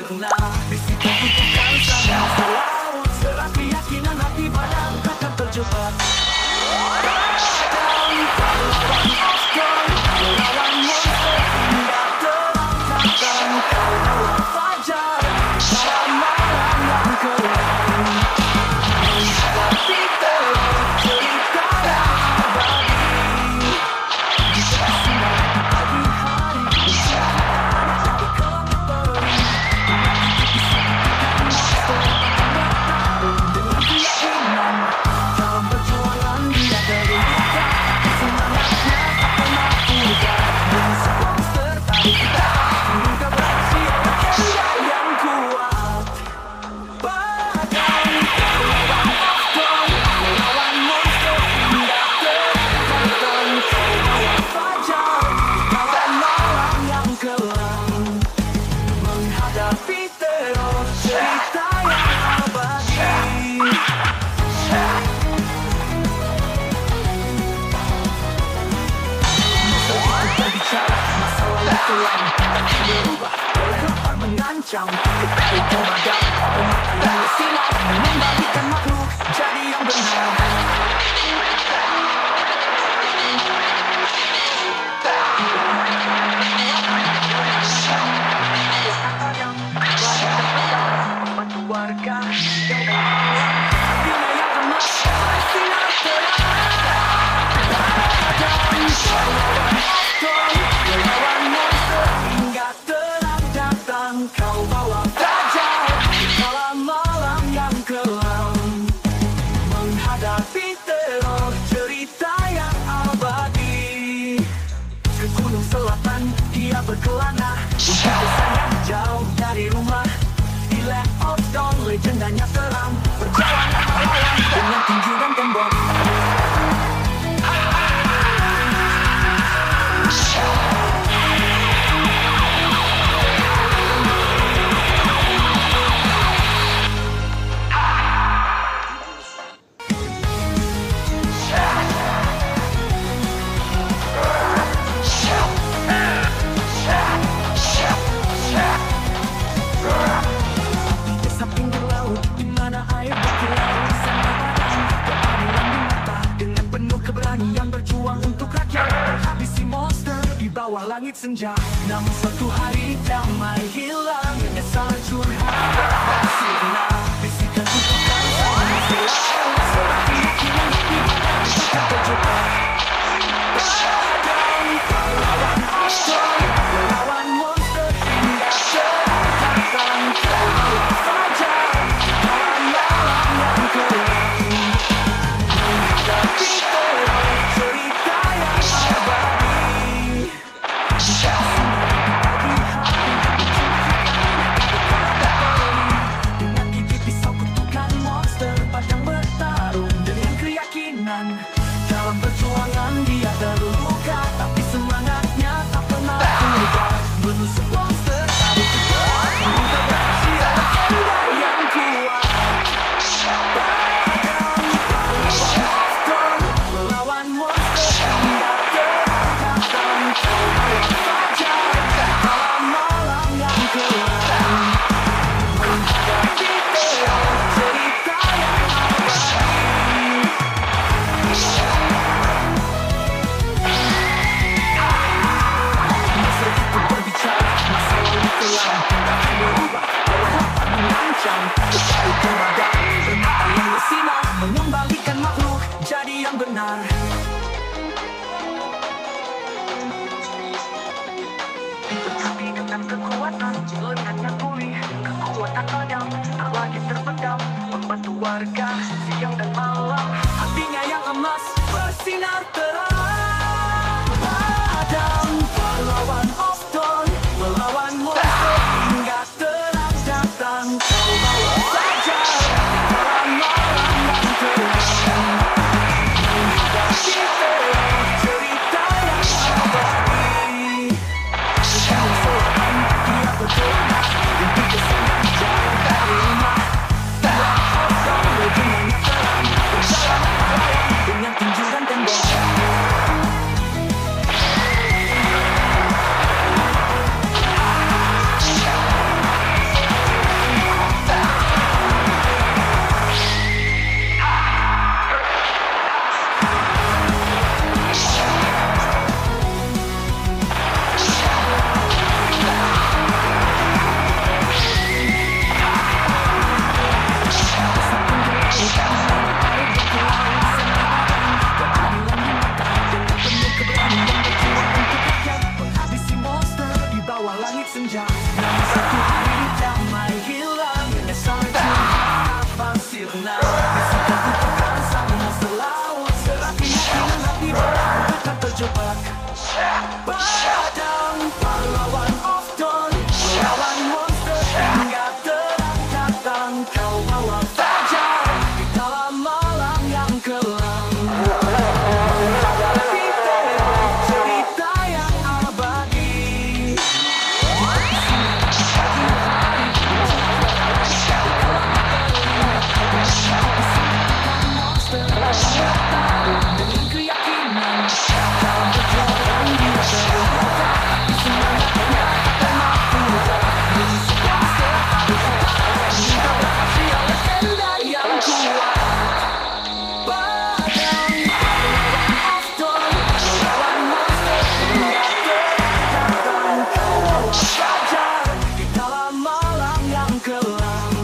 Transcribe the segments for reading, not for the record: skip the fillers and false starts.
sempurna. Bisikan kutukan sama selaut, serat keyakinan hati badan takkan terjebak. Padam pahlawan Oscar, melawan monster hingga terang datang. Kau bawa fajar dalam malam yang kelam, menghadapi teror cerita yang abadi. Di sinar pagi hari, jadi kelak beri. Dengan keyakinan dalam perjuangan dia terluka, semangatnya tak pernah pudar. Musuh monster tadi kita bukan berhasil, dia yang kuat. Padam pahlawan Oscar, melawan monster hingga terang datang. Kau bawa fajar dalam malam yang kelam, menghadapi teror cerita yang abadi. Berbicara masa lalu kelam takkan berubah, berkepar mengancam. Kita itu madam, pematang sinar, mengembalikan makhluk jadi yang benar. Membantu warga yang berjuang, hatinya yang emas bersinar terang. Padam pahlawan Oscar, melawan monster hingga terang datang. Kau bawa fajar dalam malam yang kelam, menghadapi teror cerita yang abadi. Ke gunung selatan dia berkelana, untuk desa yang jauh dari rumah. Di Land of Dawn legendanya seram, berjalan melawan dengan tinju dan tembok. Desa pinggir laut, di mana air berkilau, sana padam keadilan di mata. Dengan penuh keberanian berjuang untuk rakyat, habisi monster di bawah langit senja. Namun suatu hari damai hilang, penyesalan curhat bersinar. Bisikan kutukan sama selaut, serat keyakinan hati badan takkan terjebak. Padam pahlawan Oscar, melawan monster hingga terang datang. Kau bawa fajar dalam malam yang kelam, menghadapi teror cerita yang abadi. Pagi hari, dengan gigi pisau kutukan monster padang bertarung. Dengan keyakinan dalam perjuangan dia terluka, tapi semangatnya tak pernah berubah. Menusuk monster tadi kita bukan berhasil, dia yang kuat. Padam pahlawan Oscar, melawan monster hingga terang datang. Kau bawa fajar dalam malam yang kelam, menghadapi teror cerita yang abadi. Masa itu berbicara, masa lalu kelam takkan berubah, berkepar mengancam. Kita itu madam, permata yang bersinar, mengembalikan makhluk jadi yang benar. Tetapi dengan kekuatan lengannya pulih, kekuatan padam tak lagi terpendam, membantu warga siang dan malam, hatinya yang emas bersinar terang. Padam pahlawan Oscar, melawan monster hingga terang datang. Kau bawa fajar Namun satu hari damai hilang, salju harapan sirna. Bisikan kutukan sang monster laut, serapi yakin hati barang tetap terjebak. Padang pahlawan of dawn, melawan monster hingga terangkat kau bawa fajar di dalam malam yang kelam. Menghadapi teror cerita yang abadi. Monster dengan keyakinan dalam perjalanan dia terluka, tapi semangatnya tak mampu. Demi sebuah harus minta berhasil legenda yang kuat. Padang pahlawan of dawn, melawan monster hingga terangkat kau bawa fajar di dalam malam yang kelam.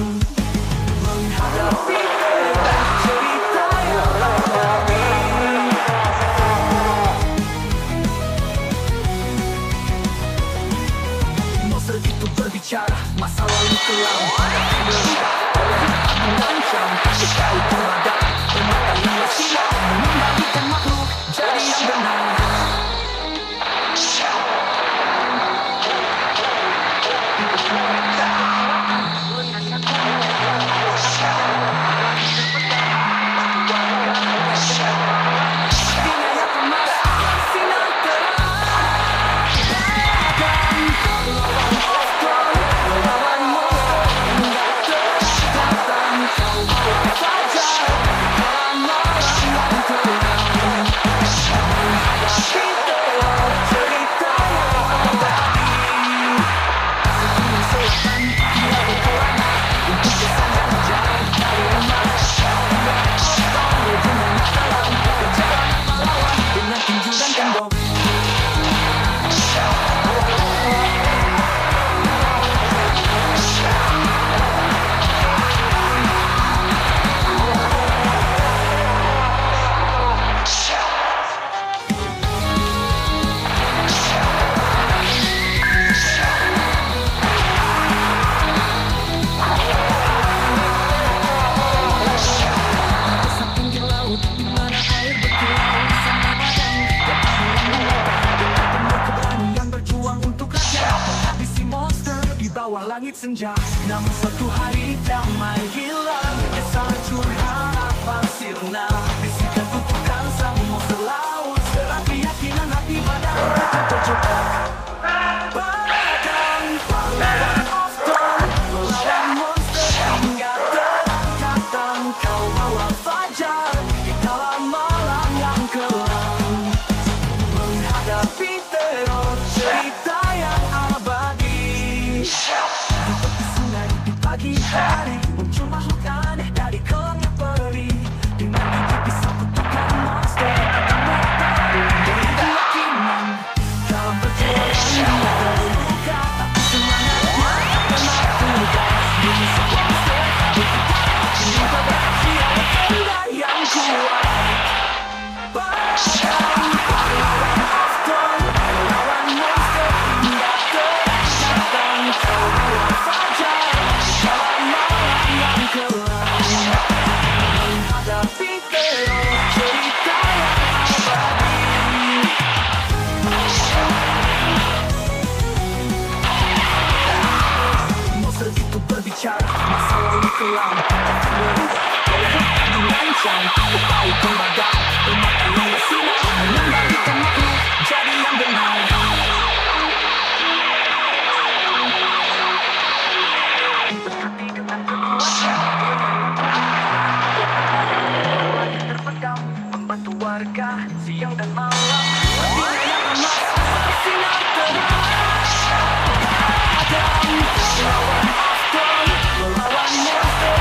Menghadapi teror cerita yang abadi. Monster itu berbicara, masa lalu kelam. Meledak oleh mengancam, kau berada bermata lima silau, mengembalikan makhluk jadi yang benar. Hatinya yang emas, sinar terang. Padang pahlawan of dawn, melawan monster hingga terangkat kau bawa fajar dalam malam yang kelam. Menghadapi teror cerita yang abadi. Seluruh selatan dia berkelana untuk bersandar jauh dari rumah. Dengan dalam perjalanan melawan dengan tinju dan tembok. Besar pinggir laut, di mana air berkilau sama padang. Dengan penuh keberanian berjuang untuk rakyat, habisi monster di bawah langit senja. Namun suatu hari damai hilang, salju harapan sirna. Bisikan kutukan sang monster laut, serapi yakinan hati badan tetap terjebak. Padang pahlawan of dawn, melawan monster hingga terangkat kau bawa fajar di dalam malam yang kelam. Menghadapi teror cerita yang abadi. Di tepi sungai di pagi hari, muncul makhluk aneh dari kelam yang perih. Dengan gigi pisau kutukan monster akan mati. Dengan keyakinan dalam perjuangan dia terluka, tapi semangatnya akan mampu. Demi sebuah minta berhasil legenda yang kuat. Padang pahlawan of dawn, melawan monster hingga terangkat kau bawa fajar dalam malam yang kelam. Menghadapi teror cerita yang abadi. Monster itu berbicara, masa lalu kelam. Mengancam, kau bermata lima silau, mengembalikan makhluk jadi yang benar. Berhati dengan kekuatan, terpedam membantu warga siang dan malam. Hatinya yang emas, sinar terang. Padang pahlawan of dawn, melawan monster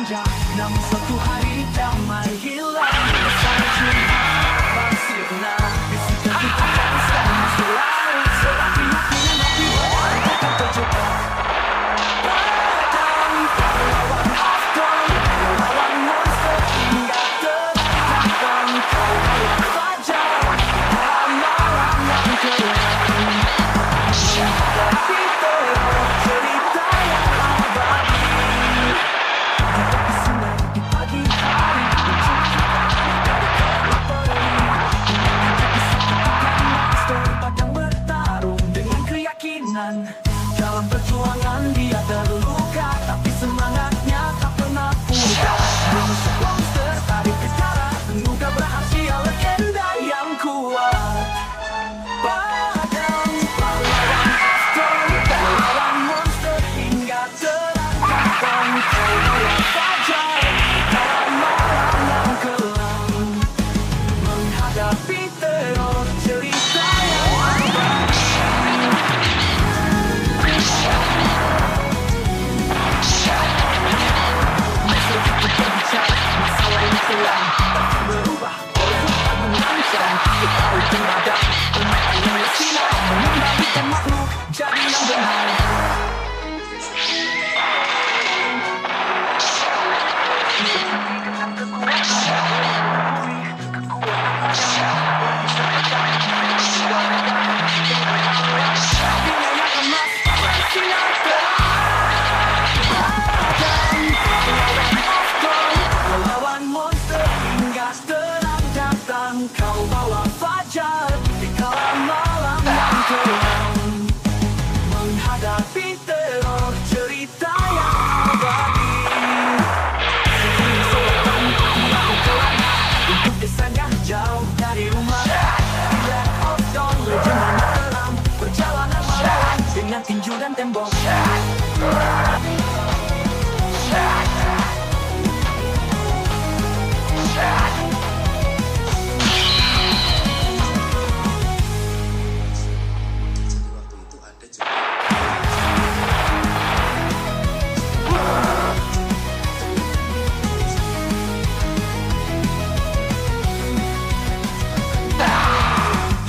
senja. Namun suatu hari damai hilang bersama curhat sirna. Bisikan kita teruskan masuk laut, sebab keyakinan hati akan terjebak. Padang pahlawan Afton, melawan monster hingga terang. Kau lawan fajar dalam malam yang kelam, menghadapi teror cerita yang abadi. Di tepi sungai di pagi hari, dari kelap peri, disatukan monster padang bertarung dengan keyakinan. Dalam perjuangan dia terluka, tapi semangatnya tak pernah pudar. Menusuk monster tarik ke darah, mengubah rahasia legenda yang kuat. Padang pahlawan Afton, melawan monster hingga terang. Kau lawan fajar dalam malam yang kelam, menghadapi teror cerita yang abadi. Monster itu berbicara, masalah yang kelam takkan berubah, walaupun tak mengancam. Ketahui pengadap, pemain yang sinar, mengembalikan makhluk jadi yang benar. Melawan monster hingga terang datang. Kau bawa fajar di kala malam yang kelam, menghadapi teror cerita yang abadi. Sebelum selatan melakukan kelana untuk desanya jauh dari rumah. Di Land of Dawn legendanya kelam, perjalanan melawan dengan tinju dan tembok.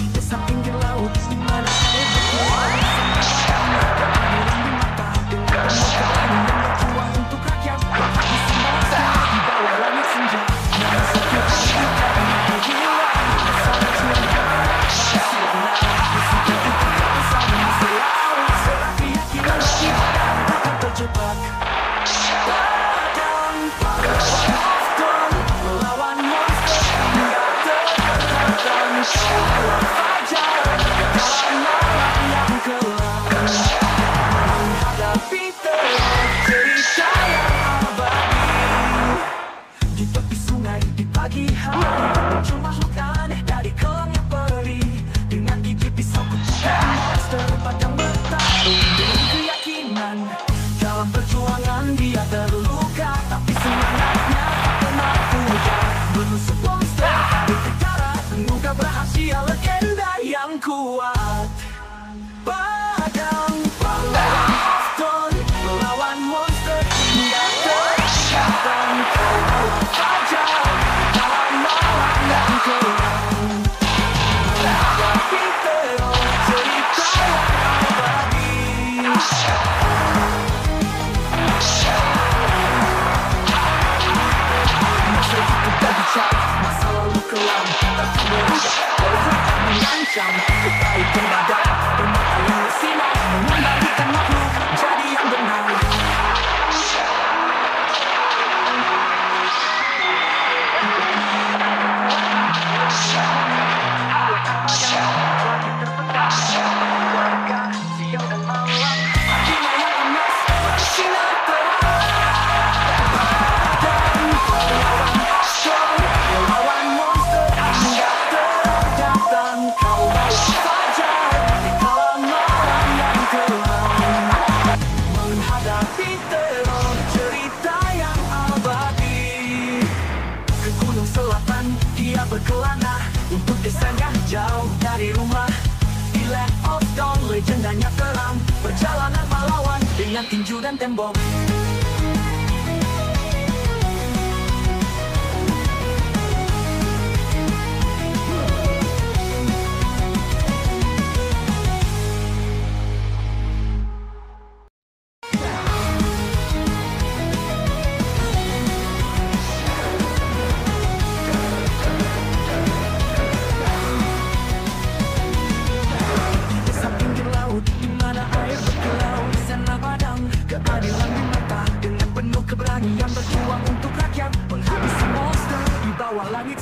Desa pinggir laut, di mana air berkuat, sama padang keadilan di mata, dengan penuh keberanian yang berjuang untuk rakyat. Habisi monster di bawah langit senja. Namun suatu hari damai hilang bersama curhat sirna. Bisikan kita bersama masuk laut, sebab keyakinan hati takkan terjebak. Padang pahlawan Afton, melawan monster hingga terang. Kau lawan fajar dalam malam yang kelam, menghadapi teror cerita yang abadi. Di tepi sungai di pagi hari, muncul makhluk aneh dari kelamnya peri. Dengan gigi pisau kutukan monster padang bertarung dengan keyakinan. Dalam perjuangan dia terluka, tapi semangatnya tak pernah pudar. Menusuk monster tarik ke darah, mengungkap rahasia legenda yang kuat. Padang pahlawan Afton, melawan monster hingga terang. Kau lawan fajar dalam malam yang kelam, menghadapi teror cerita yang abadi. Monster itu berbicara, masa lalu kelam takkan berubah, walaupun tak mengancam. Ketahui pengadap, permata yang bersinar, mengembalikan makhluk jadi yang benar. Warga siang dan malam, hatinya yang emas bersinar terang. Padang pahlawan Afton, melawan monster hingga terang datang. Kau bawa fajar di kala malam yang kelam, menghadapi teror cerita yang abadi. Ke gunung selatan dia berkelana untuk desanya jauh dari rumah. Di Land of Dawn legendanya kelam, perjalanan melawan dengan tinju dan tembok.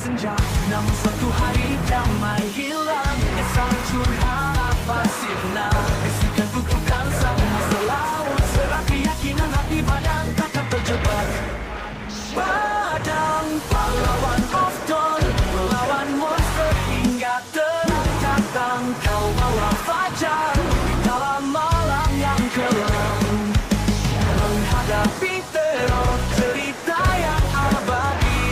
senja. Namun suatu hari damai hilang, esok hancur apa sirna. Bisikan kutukan sang masa laut, serak keyakinan hati badan takkan terjebak. Padang pahlawan of dawn, melawan monster hingga terang datang. Kau bawa fajar di dalam malam yang kelam, menghadapi teror cerita yang abadi.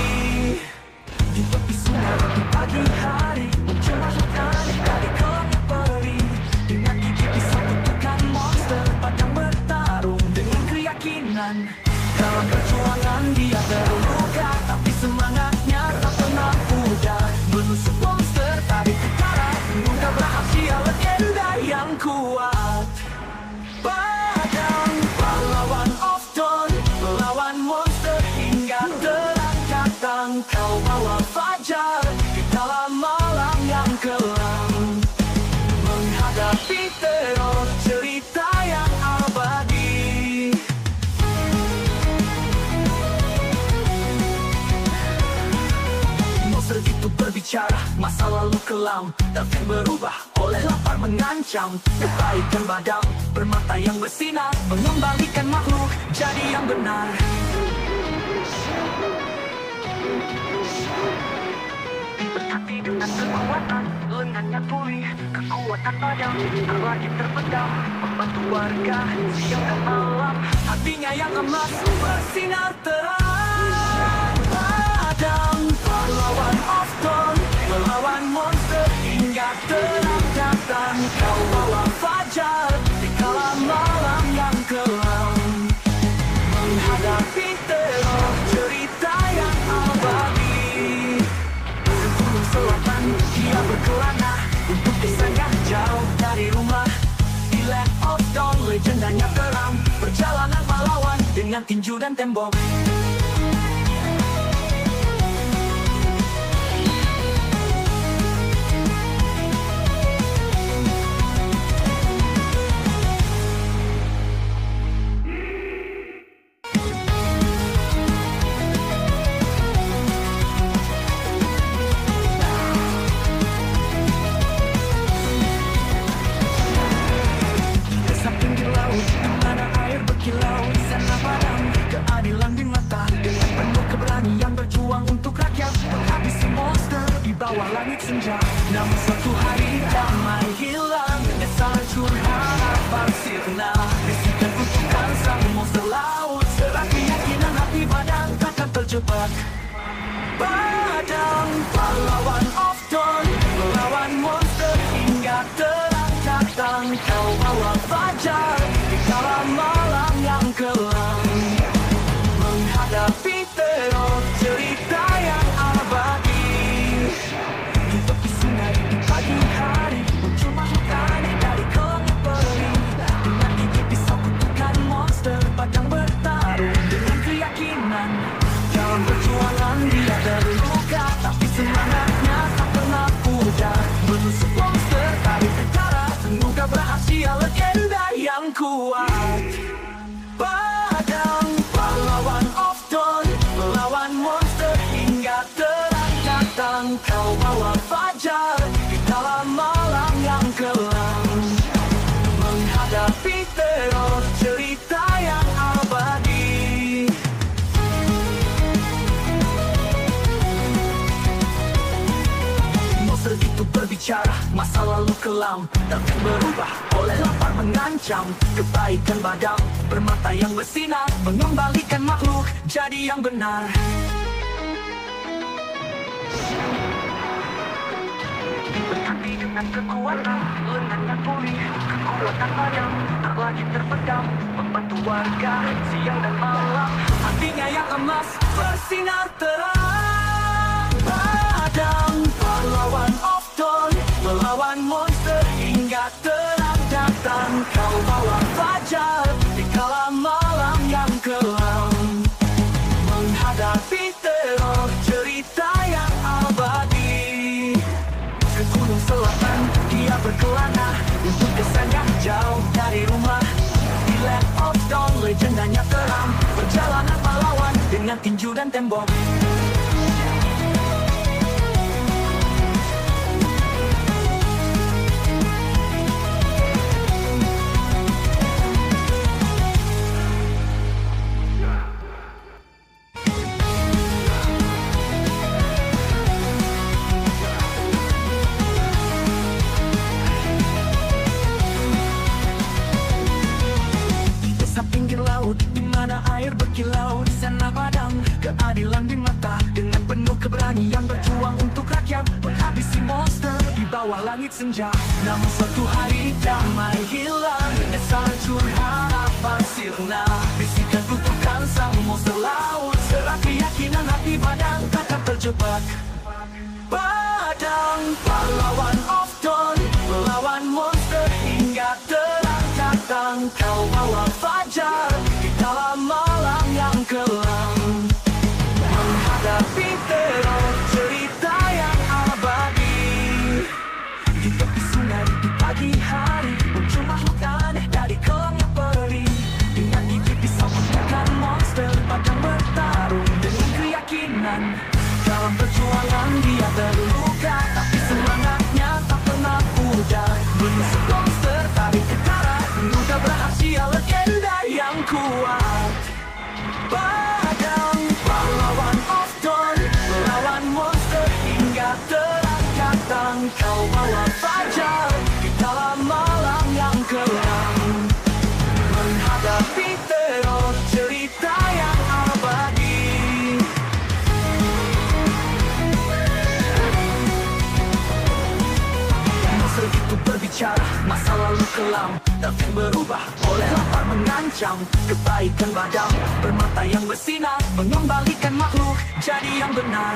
Di tepi sungai di pagi hari, mencerahkan dari gelapnya peri. Dengan gigi pisau kutukan monster, padang bertarung dengan keyakinan. Dalam perjuangan dia terluka, tapi semangatnya tak pernah pudar. Menusuk monster, tarik utara, mengungkap rahasia legenda yang kuat. Padang pahlawan of dawn, melawan monster hingga terang datang. Kau bawa fajar di dalam malam yang kelam, menghadapi teror cerita yang abadi. Monster itu berbicara, masa lalu kelam dan berubah oleh lapar mengancam. Kebaikan badam bermata yang bersinar, mengembalikan makhluk jadi yang benar. Berhati dengan kekuatan, lengannya pulih, kekuatan badam tak lagi terpendam. Membantu warga siang dan malam, hatinya yang emas bersinar terang. Padang pahlawan of dawn, melawan monster hingga terang datang. Kau bawa fajar di kala malam yang kelam, menghadapi teror cerita yang abadi. Ke gunung selatan dia berkelana untuk kesanggah jauh dari rumah. Di Land of Dawn legendanya terang, perjalanan pahlawan dengan tinju dan tembok. Keadilan di mata, dengan penuh keberanian berjuang untuk rakyat, menghabisi monster di bawah langit senja. Namun suatu hari damai hilang, desa hancur harapan sirna. Bisikan kutukan sang monster laut, serak keyakinan hati badan takkan terjebak. Padang pahlawan of dawn, melawan monster hingga terang datang. Kau bawa fajar di dalam malam yang kelam, menghadapi teror cerita yang abadi. Di tepi sungai di pagi hari, muncul makhluk aneh dari gelapnya peri. Dengan gigi pisau kutukan monster, padang bertarung dengan keyakinan. Dalam perjuangan dia terluka, tapi semangatnya tak pernah pudar. Menusuk monster, tarik utara, mengungkap rahasia legenda yang kuat. Padang pahlawan of dawn, melawan monster hingga terang datang. Kau bawa fajar di dalam malam yang kelam, menghadapi teror cerita yang abadi. Monster itu berbicara, masa lalu kelam dan berubah oleh lapar mengancam. Kebaikan badam bermata yang bersinar, mengembalikan makhluk jadi yang benar. Berhati dengan kekuatan, lengannya pulih, kekuatan badam tak lagi terpendam. Membantu warga siang dan malam, hatinya yang emas bersinar terang. Padang pahlawan of dawn, melawan monster hingga terang datang. Kau bawa fajar di kala malam yang kelam, menghadapi teror cerita yang abadi. Ke gunung selatan dia berkelana untuk kesanggah jauh dari rumah. Di Land of Dawn legendanya terang, perjalanan pahlawan dengan tinju dan tembok. mana air berkilau, di sana padam keadilan di mata. Dengan penuh keberanian berjuang untuk rakyat, menghabisi monster di bawah langit senja. Namun suatu hari damai hilang, esal hancur harapan sirna. Bisikan kutukan sang monster laut, serak keyakinan hati badan takkan terjebak. Padang pahlawan of dawn, melawan monster hingga terang datang. Kau bawa fajar di dalam malam yang kelam, menghadapi teror cerita yang abadi. Di tepi sungai di pagi hari, muncul makhluk aneh dari kelam yang perih. Dengan gigi pisau menekan monster, padang bertarung dengan keyakinan. Dalam perjuangan dia terluka, tapi semangatnya tak pernah pudar. Menusuk monster, tarik ke darat, mudah berhasil legenda yang kuat. Padang pahlawan of dawn, melawan monster hingga terang datang. Kau bawa fajar di dalam malam yang kelam, menghadapi teror cerita yang abadi. Monster itu berbicara, masa lalu kelam dan berubah oleh lapar mengancam. Kebaikan padam, bermata yang bersinar, mengembalikan makhluk jadi yang benar.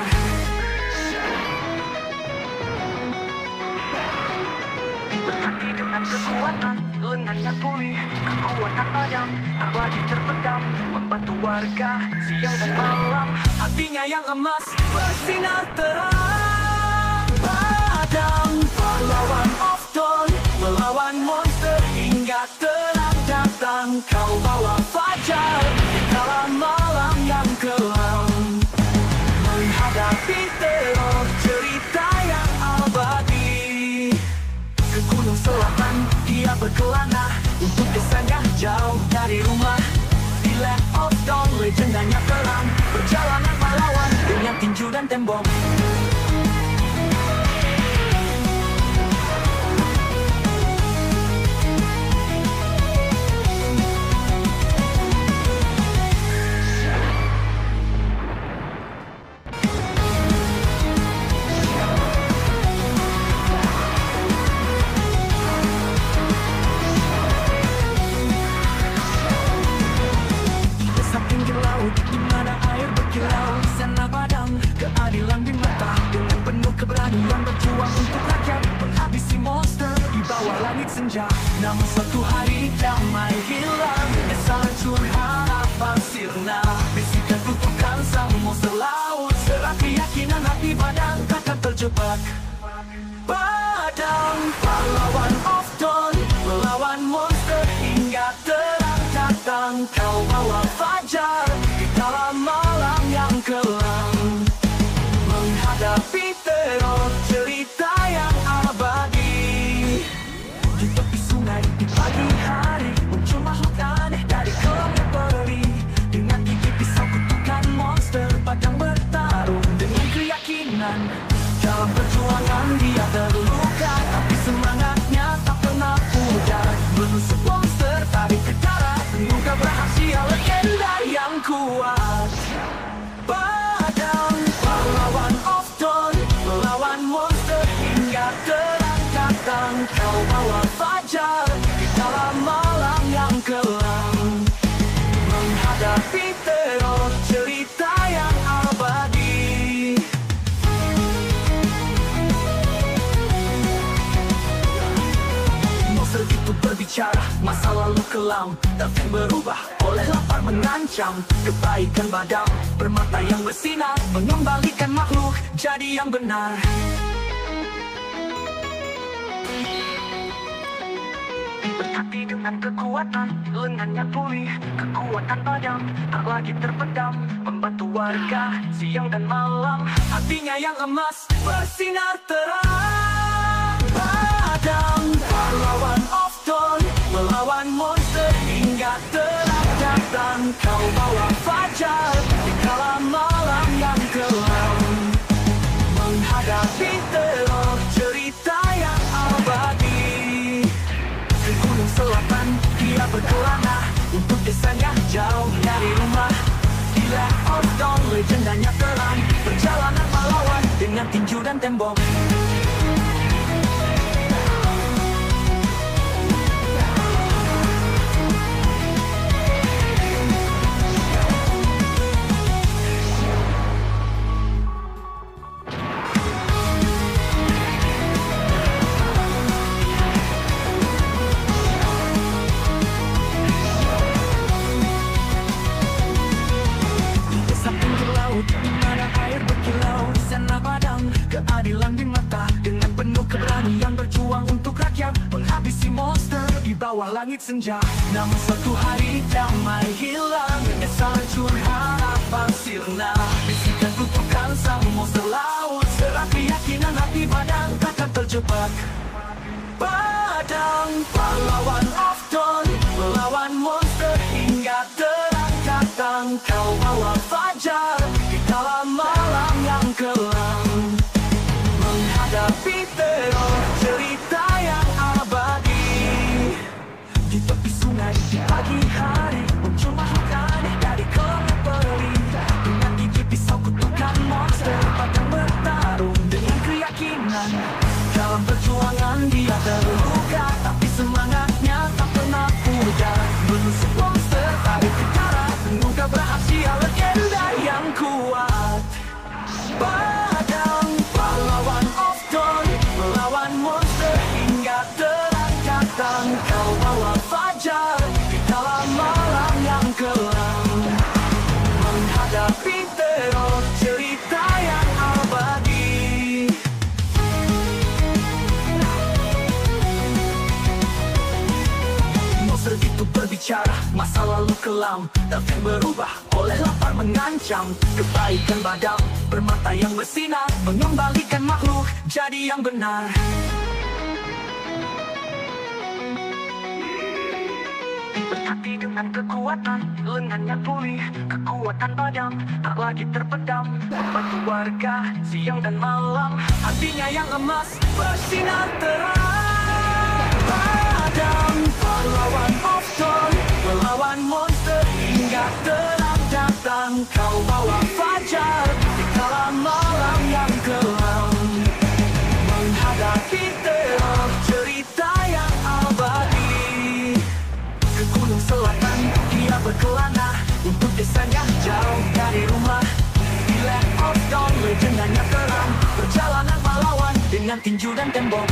Berhati dengan kekuatan, lengannya pulih, kekuatan padam, abadi terpendam, membantu warga siang dan malam. Hatinya yang emas bersinar terang. Padang pahlawan of dawn, melawan monster hingga terang datang. Kau bawa fajar di dalam malam yang kelam, menghadapi teror cerita yang abadi. Ke gunung selatan dia berkelana, untuk desanya jauh dari rumah. Di Land of Dawn legendanya terang, perjalanan pahlawan dengan tinju dan tembok. Di mana air berkilau, di sana padam keadilan di mata. Dengan penuh keberanian berjuang untuk rakyat, menghabisi monster di bawah langit senja. Namun suatu hari damai hilang, esal hancur harapan sirna. Bisikan kutukan sang monster laut, serak keyakinan hati badan takkan terjebak. Padang pahlawan of dawn, melawan monster hingga terang datang. Kau bawa fajar di dalam malam yang kelam, menghadapi teror cerita yang abadi. Di tepi sungai di pagi hari, muncul makhluk aneh dari kelam yang perih. Dengan gigi pisau kutukan monster, padang bertarung dengan keyakinan. Dalam perjuangan dia terluka, tapi semangatnya tak pernah pudar. Menusuk monster, tarik ke darat, mudah berhasil legenda yang kuat. Padang pahlawan of dawn, melawan monster hingga terang datang. Kau bawa fajar di dalam malam yang kelam, menghadapi teror cerita yang abadi. Monster itu berbicara, masa lalu kelam dan berubah oleh lapar mengancam. Kebaikan padam, bermata yang bersinar, mengembalikan makhluk jadi yang benar. Berhati dengan kekuatan, lengannya pulih, kekuatan padam tak lagi terpendam, membantu warga siang dan malam. Hatinya yang emas bersinar terang. Padang pahlawan of dawn, melawan monster hingga terang datang. Kau bawa fajar di dalam malam yang kelam, menghadapi teror cerita yang abadi. Ke gunung selatan dia berkelana, untuk desanya jauh dari legendanya terang, perjalanan melawan dengan tinju dan tembok. Di mana air berkilau, di sana padang keadilan di mata. Dengan penuh keberanian berjuang untuk rakyat, menghabisi monster di bawah langit senja. Namun suatu hari damai hilang, menyesal hancur harapan sirna. Bisikan kutukan sang monster laut, serat keyakinan hati padang takkan terjebak. Padang pahlawan of dawn, melawan monster hingga terangkat kau bawa fajar di dalam malam yang kelam. Menghadapi teror, cerita yang abadi. Di tepi sungai, di pagi hari, muncul makhluk aneh dari kolam peri. Dengan gigi pisau kutukan monster, padang bertarung dengan keyakinan. Dalam perjuangan dia terluka, tapi semangatnya tak pernah pudar. Menusuk monster, tarik ke darat, mengungkap rahasia legenda yang kuat. Padang pahlawan of dawn, melawan monster hingga terangkat kau bawa fajar di dalam malam yang kelam. Menghadapi teror, cerita yang abadi. Monster itu berbicara, masa lalu kelam, tapi berubah oleh lapar mengancam. Kebaikan badam, bermata yang bersinar, mengembalikan makhluk jadi yang benar. Berhati dengan kekuatan, lengannya pulih, kekuatan badam tak lagi terpendam. Membantu warga siang dan malam, hatinya yang emas bersinar terang. Padang pahlawan of dawn, melawan monster hingga terang datang. Kau bawa fajar di dalam malam yang kelam. Menghadapi teror, cerita yang abadi. Ke gunung selatan dia berkelana, untuk desanya jauh dari rumah. Di Land of Dawn, legendanya terang, perjalanan melawan dengan tinju dan tembok.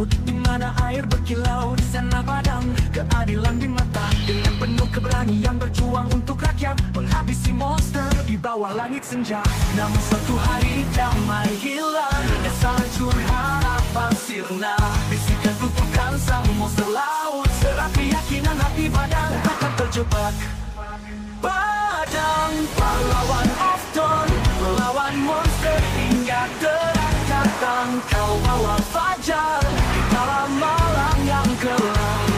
Di mana air berkilau, di sana padang keadilan di mata. Dengan penuh keberanian berjuang untuk rakyat, menghabisi monster di bawah langit senja. Namun suatu hari damai hilang, menyesal hancur harapan sirna. Bisikan kutukan sang monster laut, serat keyakinan hati padang takkan terjebak. Padang pahlawan of dawn, melawan monster hingga terangkat kau bawa fajar di dalam malam yang kelam.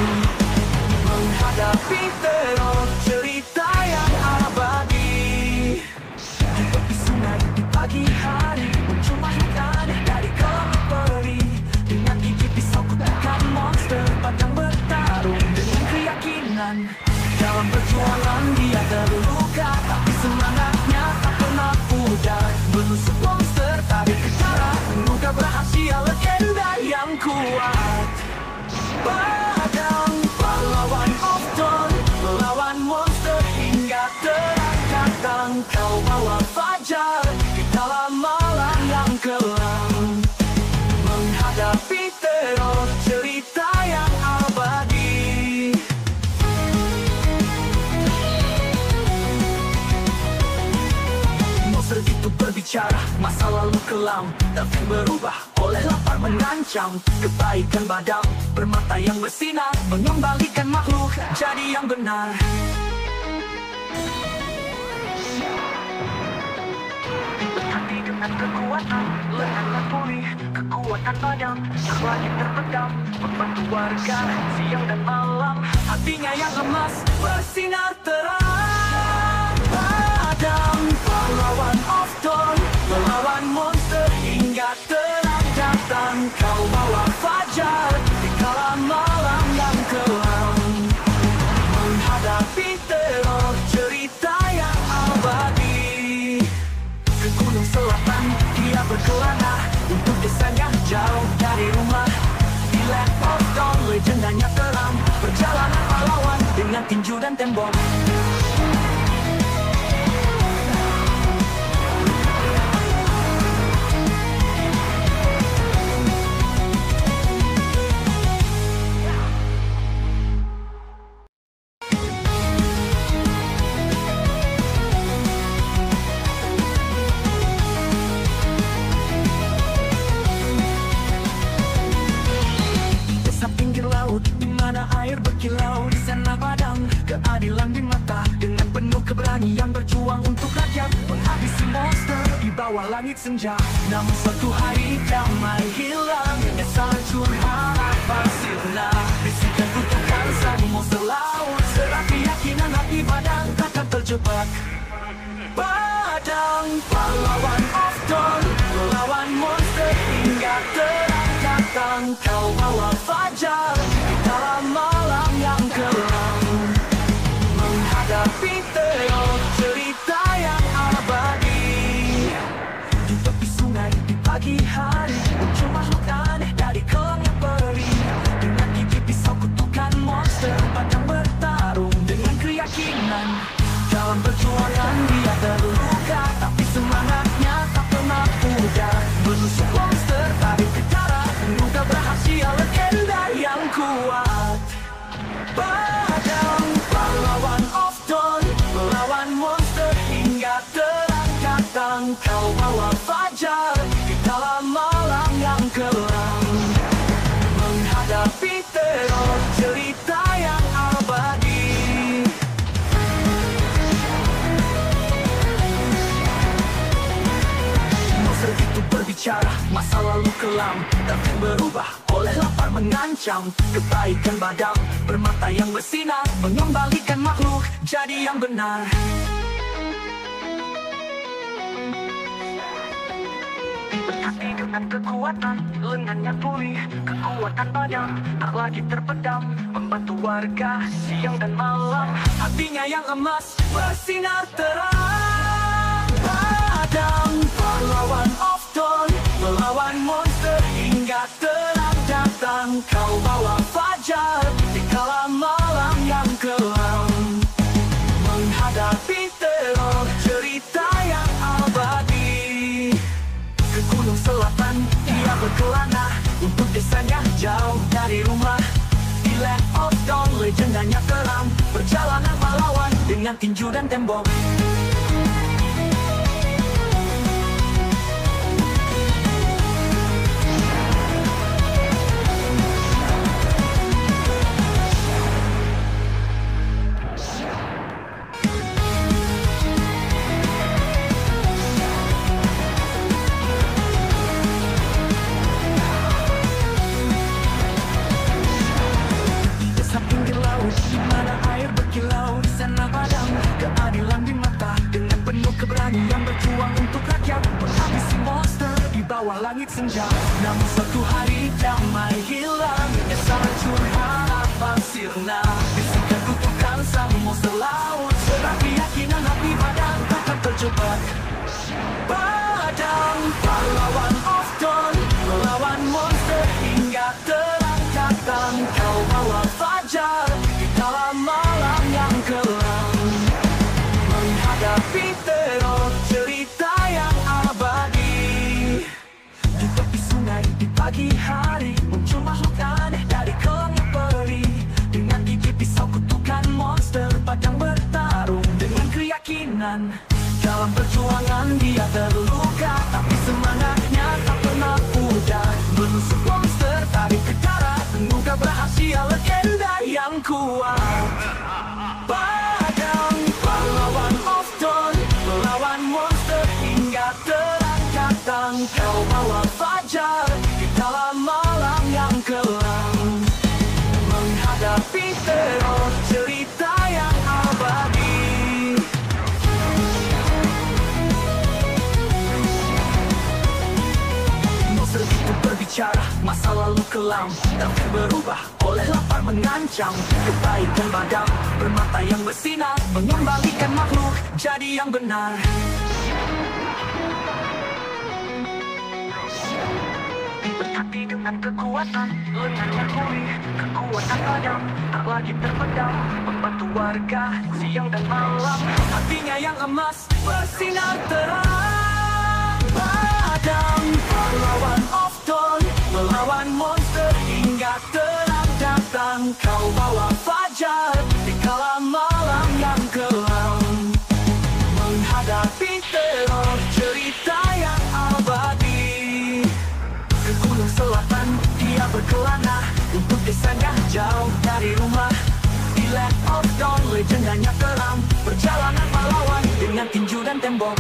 Menghadapi teror, cerita yang abadi. Di tepi sungai, di pagi hari, muncul makhluk aneh dari kolam peri. Dengan gigi pisau kutukan monster, padang bertarung dengan keyakinan. Dalam perjuangan dia terluka, tapi semangatnya tak pernah pudar. Menusuk monster, tarik ke darat, mengungkap rahasia legenda yang kuat. Padang pahlawan of dawn, melawan monster hingga terangkat kau bawa fajar di dalam malam yang kelam. Menghadapi teror, cerita yang abadi. Monster itu berbicara, masa lalu kelam, tapi berubah oleh lapar mengancam. Kebaikan badam, bermata yang bersinar, mengembalikan makhluk jadi yang benar. Berhati dengan dengan kekuatan, lengannya pulih, kekuatan badan tak lagi terpendam, membantu warga siang dan malam. Hatinya yang emas bersinar terang. Padam pahlawan of Dawn, melawan monster hingga terang datang. Kau bawa fajar di kala malam yang kelam, menghadapi teror cerita yang abadi. Ke gunung selatan dia berkelana untuk desanya jauh dari rumah. Di Land of Dawn legendanya terang, perjalanan pahlawan dengan tinju dan tembok. Di mana air berkilau, di sana padang keadilan di mata. Dengan penuh keberanian berjuang untuk rakyat, menghabisi monster di bawah langit senja. Namun suatu hari damai hilang, menyesal harapan sirna. Bisikan kutukan sang monster laut, serat keyakinan hati padang takkan terjebak. Padang pahlawan of Dawn, melawan monster hingga terang datang. Kau bawa fajar di dalam malam yang kelam, menghadapi teror cerita yang abadi. Di tepi sungai di pagi hari muncul makhluk aneh dari kelam yang perih. Dengan gigi pisau kutukan monster padang bertarung dengan keyakinan. Dalam perjuangan dia terluka, tapi semangatnya tak pernah pudar. Menusuk monster tarik ke darah, menunggu berhasil legenda yang kuat. Padang pahlawan of Dawn, melawan monster hingga terang datang. Kau bawa fajar di dalam malam yang kelam, menghadapi teror cerita yang abadi. Berbicara masa lalu kelam, takkan berubah oleh lapar mengancam. Kebaikan badam bermata yang bersinar, mengembalikan makhluk jadi yang benar. Berhati dengan kekuatan, lengannya pulih, kekuatan badan tak lagi terpendam, membantu warga siang dan malam. Hatinya yang emas bersinar terang. Padang pahlawan of Dawn, melawan monster hingga terang datang. Kau bawa fajar di kala malam yang kelam, menghadapi teror cerita yang abadi. Ke gunung selatan dia berkelana untuk desanya jauh dari rumah. Di Land of Dawn legendanya terang, perjalanan pahlawan dengan tinju dan tembok. Di mana air berkilau, di sana padang keadilan di mata. Dengan penuh keberanian berjuang untuk rakyat, menghabisi monster di bawah langit senja. Namun suatu hari damai hilang, menyesal hancur harapan sirna. Bisikan kutukan sang monster laut, serat keyakinan hati padang takkan terjebak. Padang pahlawan of Dawn, melawan monster hingga terang datang. Kau bawa fajar di dalam malam yang kelam, menghadapi teror cerita yang abadi. Di tepi sungai di pagi hari muncul makhluk aneh dari kelam yang perih. Dengan gigi pisau kutukan monster padang bertarung dengan keyakinan. Dalam perjuangan dia terluka, tapi semangatnya tak pernah pudar. Menusuk monster tarik ke darah, menunggu berhasil legenda yang kuat. Padang pahlawan of Dawn, melawan monster hingga terang datang, kau bawa fajar di dalam malam yang kelam. Menghadapi teror, cerita yang abadi. Monster itu berbicara, masa lalu kelam tak berubah oleh lapar mengancam. Kebaikan padam, bermata yang bersinar, mengembalikan makhluk jadi yang benar. Berhati dengan kekuatan, lengannya pulih, kekuatan padam tak lagi terpendam, membantu warga siang dan malam. Hatinya yang emas bersinar terang. Padam pahlawan of dawn, melawan monster hingga terang datang. Kau bawa fajar di kala malam yang kelam. Menghadapi teror, cerita yang abadi. Ke gunung selatan dia berkelana, untuk desanya jauh dari rumah. Di Land of Dawn legendanya keram, perjalanan pahlawan dengan tinju dan tembok.